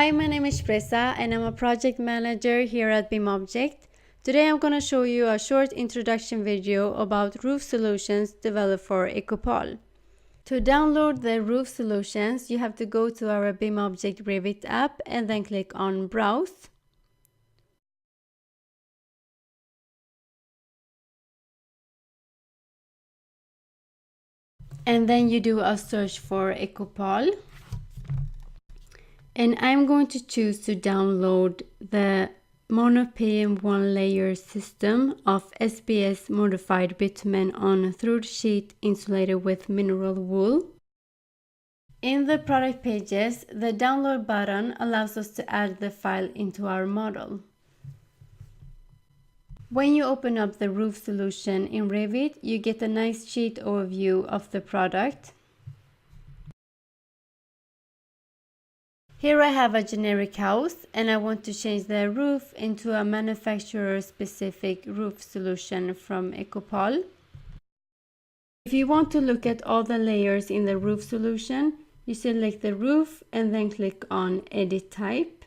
Hi, my name is Presa and I'm a project manager here at BIMobject. Today I'm going to show you a short introduction video about roof solutions developed for Icopal. To download the roof solutions, you have to go to our BIMobject Revit app and then click on Browse. And then you do a search for Icopal. And I'm going to choose to download the monopm one layer system of SBS modified bitumen on through sheet insulated with mineral wool. In the product pages, the download button allows us to add the file into our model. When you open up the roof solution in Revit, you get a nice sheet overview of the product. Here I have a generic house and I want to change the roof into a manufacturer-specific roof solution from Icopal. If you want to look at all the layers in the roof solution, you select the roof and then click on Edit Type.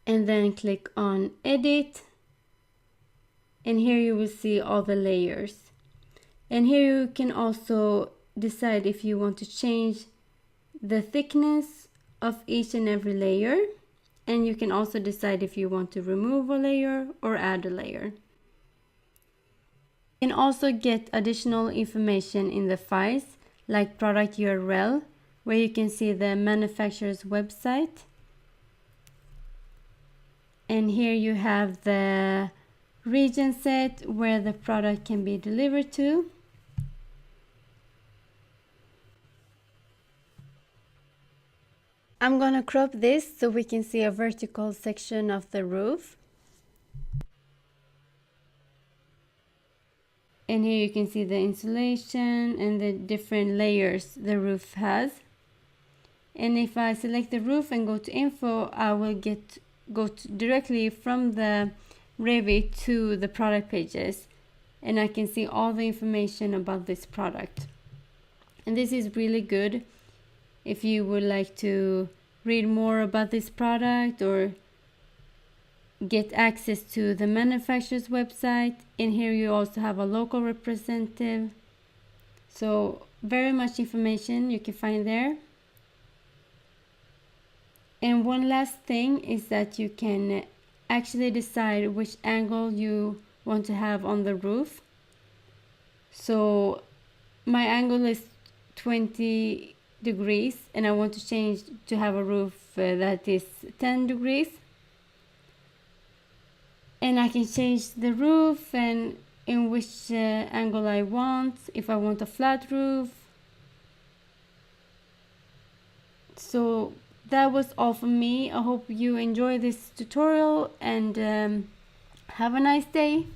And then click on Edit. And here you will see all the layers. And here you can also decide if you want to change the thickness of each and every layer, and you can also decide if you want to remove a layer or add a layer. You can also get additional information in the files like product URL, where you can see the manufacturer's website, and here you have the region set where the product can be delivered to. I'm gonna crop this so we can see a vertical section of the roof. And here you can see the insulation and the different layers the roof has. And if I select the roof and go to info, I will go directly from the Revit to the product pages. And I can see all the information about this product. And this is really good if you would like to read more about this product or get access to the manufacturer's website. In here you also have a local representative. So very much information you can find there. And one last thing is that you can actually decide which angle you want to have on the roof. So my angle is 20 degrees and I want to change to have a roof that is 10 degrees. And I can change the roof and in which angle I want, if I want a flat roof. So that was all from me. I hope you enjoy this tutorial and have a nice day.